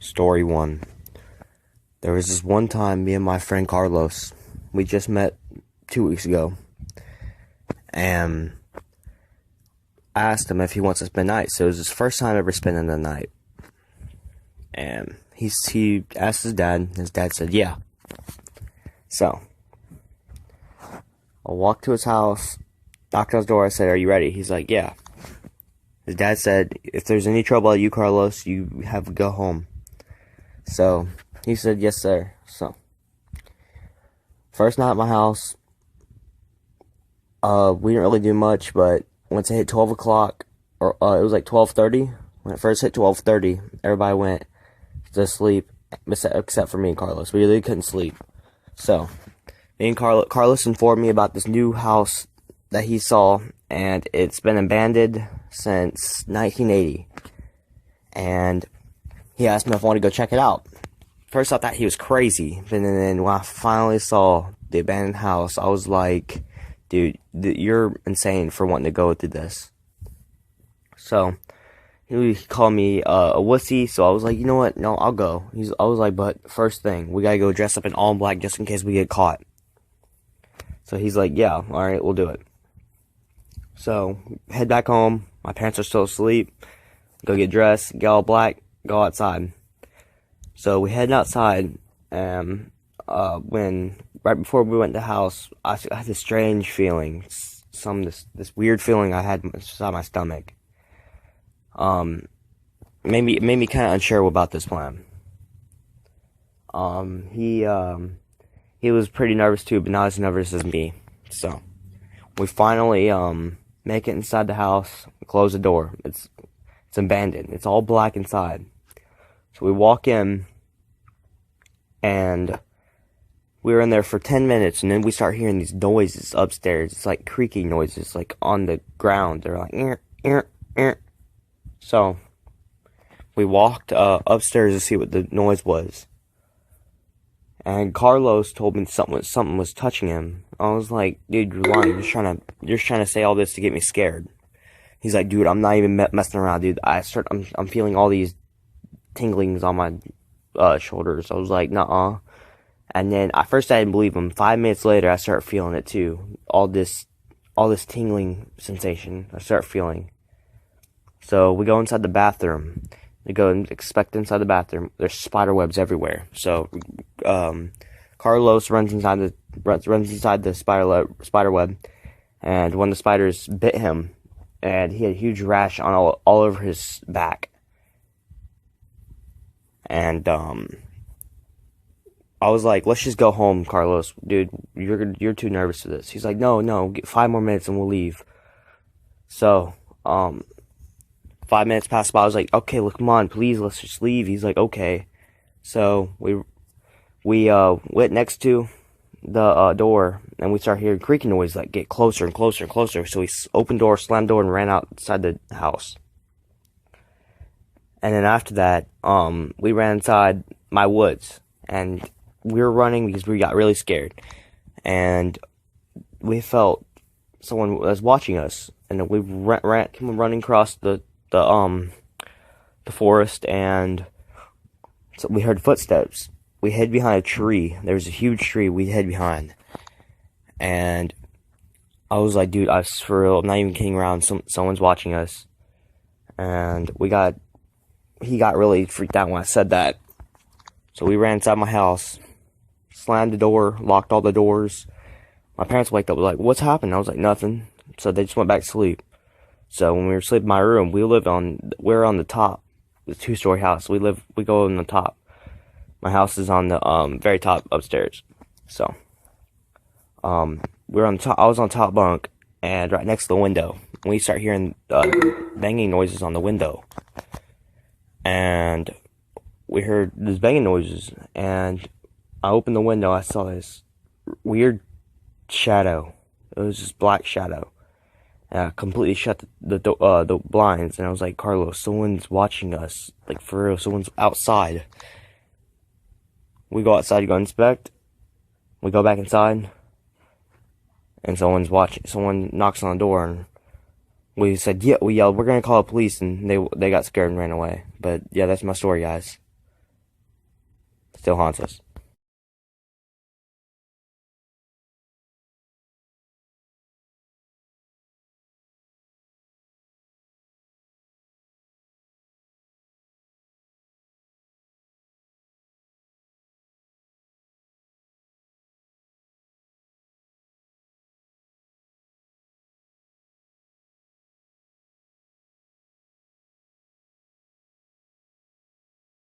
Story 1. There was this one time me and my friend Carlos, we just met 2 weeks ago, and I asked him if he wants to spend the night. So it was his first time ever spending the night. And he asked his dad said yeah. So I walked to his house, knocked on his door, I said, "Are you ready?" He's like, "Yeah." His dad said, "If there's any trouble at you, Carlos, you have to go home." So he said, "Yes, sir." So first night at my house, we didn't really do much, but once it hit 12 o'clock, or it was like 12:30. When it first hit 12:30, everybody went to sleep, except for me and Carlos. We really couldn't sleep. So me and Carlos informed me about this new house that he saw, and it's been abandoned since 1980. And he asked me if I wanted to go check it out. First I thought he was crazy, and then when I finally saw the abandoned house, I was like, "Dude, you're insane for wanting to go through this." So he called me a wussy, so I was like, "You know what? No, I'll go." I was like, "But first thing, we gotta go dress up in all black just in case we get caught." So he's like, "Yeah, all right, we'll do it." So head back home. My parents are still asleep. Go get dressed, get all black, go outside. So we head outside, and right before we went to the house, I had this strange feeling, this weird feeling I had inside my stomach. Made me kind of unsure about this plan. He was pretty nervous too, but not as nervous as me. So we finally make it inside the house, close the door. It's abandoned. It's all black inside. So we walk in, and we were in there for 10 minutes, and then we start hearing these noises upstairs. It's like creaking noises, like on the ground. They're like, "Er, er, er." So we walked upstairs to see what the noise was. And Carlos told me something was touching him. I was like, "Dude, you're lying. You're just trying to say all this to get me scared." He's like, "Dude, I'm not even messing around, dude. I'm feeling all these tinglings on my shoulders." I was like, "Nuh-uh." And then at first I didn't believe him. 5 minutes later, I started feeling it too. All this tingling sensation I start feeling. So we go inside the bathroom. We go and inspect inside the bathroom. There's spider webs everywhere. So Carlos runs inside the spider web, and one of the spiders bit him, and he had a huge rash on all over his back. And I was like, "Let's just go home, Carlos. Dude, you're too nervous for this." He's like, No, get 5 more minutes and we'll leave." So 5 minutes passed by. I was like, "Okay, look, come on, please, let's just leave." He's like, "Okay." So we went next to the door, and we started hearing creaking noise, like get closer and closer and closer. So we opened door, slammed door, and ran outside the house. And then after that, we ran inside my woods, and we were running because we got really scared, and we felt someone was watching us, and then we came running across the forest, and so we heard footsteps. We hid behind a tree. There was a huge tree we hid behind, and I was like, "Dude, I for real, I'm not even kidding around. Someone's watching us." And he got really freaked out when I said that. So we ran inside my house, slammed the door, locked all the doors. My parents waked up, like, "What's happened?" I was like, "Nothing." So they just went back to sleep. So when we were sleeping in my room, we're on the top, the 2-story house. We go on the top. My house is on the very top upstairs. So we're on top. I was on top bunk, and right next to the window. We start hearing banging noises on the window, and we heard these banging noises, and I opened the window. I saw this weird shadow. It was this black shadow. And I completely shut the blinds, and I was like, "Carlos, someone's watching us. Like, for real, someone's outside." We go outside to go inspect. We go back inside, and someone's watching. Someone knocks on the door, and we yelled, "We're gonna call the police," and they got scared and ran away. But yeah, that's my story, guys. Still haunts us.